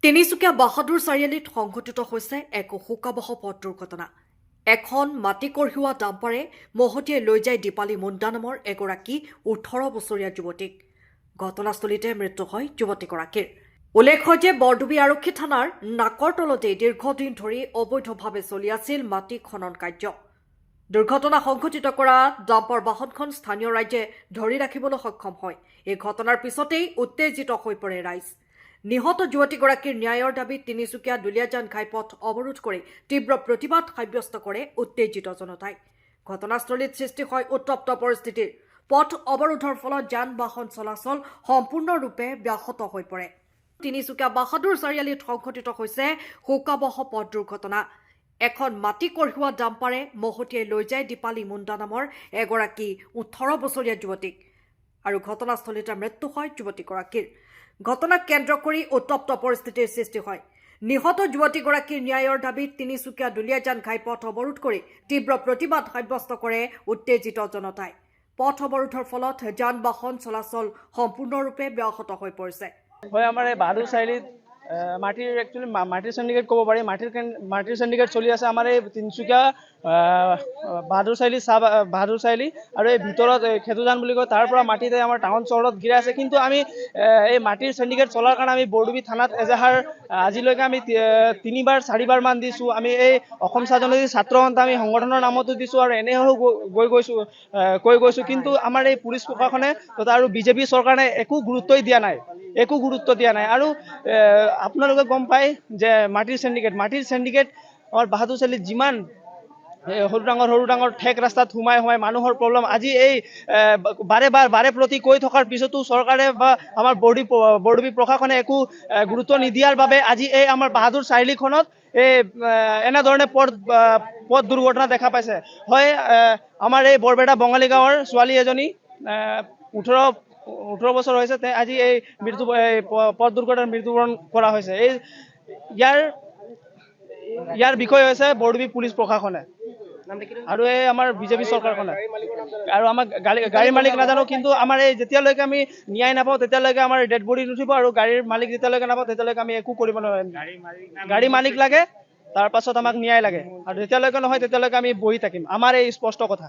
তিনিচুকীয়া বাহাদুৰ চাৰিআলিত সংঘটিত হৈছে এক শোকাবহ পথ দুৰ্ঘটনা। এখন মাটি কঢ়িওৱা ডাম্পাৰে মহতিয়াই লৈ যায় দীপালী মুণ্ডা নামৰ এগৰাকী 18 বছৰীয়া যুৱতীক। ঘটনাস্থলীতে মৃত্যু হয় যুৱতীগৰাকীৰ। উল্লেখ্য যে বৰডুবি আৰক্ষী থানাৰ নাকৰ তলতেই দীৰ্ঘদিন ধৰি অবৈধভাৱে চলি আছিল মাটি খনন কাৰ্য। দুৰ্ঘটনা সংঘটিত কৰা ডাম্পাৰ বাহনখন স্থানীয় ৰাইজে ধৰি ৰাখিবলৈ সক্ষম হয়। এই ঘটনাৰ পিছতেই উত্তেজিত হৈ পৰে ৰাইজ। নিহত যুৱতীগৰাকীৰ ন্যায়ৰ দাবীত তিনিচুকীয়া দুলীয়াজান ঘাইপথ অৱৰোধ কৰি তীব্ৰ প্ৰতিবাদ সাব্যস্ত কৰে উত্তেজিত জনতাই। ঘটনাস্থলীত সৃষ্টি হয় উত্তপ্ত পৰিস্থিতিৰ। পথ অৱৰোধৰ ফলত যান বাহন চলাচল সম্পূৰ্ণৰূপে ব্যাহত হৈ পৰে। তিনিচুকীয়া বাহাদুৰ চাৰিআলিত সংঘটিত হৈছে শোকাবহ পথ দুৰ্ঘটনা। এখন মাটি কঢ়িওৱা ডাম্পাৰে মহতিয়াই লৈ যায় দীপালী মুণ্ডা নামৰ এগৰাকী 18 বছৰীয়া যুৱতীক আৰু ঘটনাস্থলীতে মৃত্যু হয় যুৱতীগৰাকীৰ। ঘটনাক কেন্দ্ৰ কৰি উত্তপ্ত পৰিস্থিতিৰ সৃষ্টি হয়। নিহত যুৱতীগৰাকীৰ ন্যায়ৰ দাবীত তিনিচুকীয়া দুলীয়াজান ঘাইপথ অৱৰোধ কৰি তীব্ৰ প্ৰতিবাদ সাব্যস্ত কৰে উত্তেজিত জনতাই। পথ অৱৰোধৰ ফলত যান বাহন চলাচল সম্পূৰ্ণৰূপে ব্যাহত হৈ পৰিছে। হয়, আমাৰ এই বাহাদুৰ চাৰিআলিত মাটিৰ একচুৱেলি মাটিৰ সিন্ডিকেট ক'ব পাৰি। মাটিৰ সিন্ডিকেট চলি আছে আমাৰ এই তিনিচুকীয়া বাহাদুৰ চাৰিআলি আৰু এই ভিতৰত খেতুজান বুলি কয়, তাৰ পৰা মাটিতে আমাৰ টাউন চহৰত গিৰাই আছে। কিন্তু আমি এই মাটিৰ সিন্ডিকেট চলাৰ কাৰণে আমি বৰডুবি থানাত এজাহাৰ আজিলৈকে আমি 3-4বাৰ মান দিছোঁ। আমি এই অসম স্বাধীনতা ছাত্ৰ সন্থা আমি সংগঠনৰ নামতো দিছোঁ আৰু এনেও কৈ গৈছোঁ। কিন্তু আমাৰ এই পুলিচ প্ৰশাসনে তথা আৰু বিজেপি চৰকাৰে একো গুৰুত্বই দিয়া নাই। আৰু আপোনালোকে গম পায় যে মাটিৰ সিন্ডিকেট আমাৰ বাহাদুৰ চাৰিআলিত যিমান সৰু ডাঙৰ ঠেক ৰাস্তাত সোমাই মানুহৰ প্ৰব্লেম। আজি এই বাৰে প্ৰতি কৈ থকাৰ পিছতো চৰকাৰে বা আমাৰ বৰডুবি প্ৰশাসনে একো গুৰুত্ব নিদিয়াৰ বাবে আজি এই আমাৰ বাহাদুৰ চাৰিআলিখনত এই এনেধৰণে পথ দুৰ্ঘটনা দেখা পাইছে। হয়, আমাৰ এই বৰপেটা বঙালী গাঁৱৰ ছোৱালী এজনী 18 বছৰ হৈছে, আজি এই পথ দুৰ্ঘটনাত মৃত্যুবৰণ কৰা হৈছে। ইয়াৰ বিষয় হৈছে বৰডুবি পুলিচ প্ৰশাসনে আৰু এই আমাৰ বিজেপি চৰকাৰখনে। আৰু আমাক গাড়ীৰ মালিক নাজানো, কিন্তু আমাৰ এই যেতিয়ালৈকে আমি ন্যায় নাপাওঁ তেতিয়ালৈকে আমাৰ ডেড বডি নুঠিব আৰু গাড়ীৰ মালিক যেতিয়ালৈকে নাপাওঁ তেতিয়ালৈকে আমি একো কৰিব নোৱাৰিম। গাড়ী মালিক লাগে, তাৰ পাছত আমাক ন্যায় লাগে, আৰু যেতিয়ালৈকে নহয় তেতিয়ালৈকে আমি বহি থাকিম। আমাৰ এই স্পষ্ট কথা।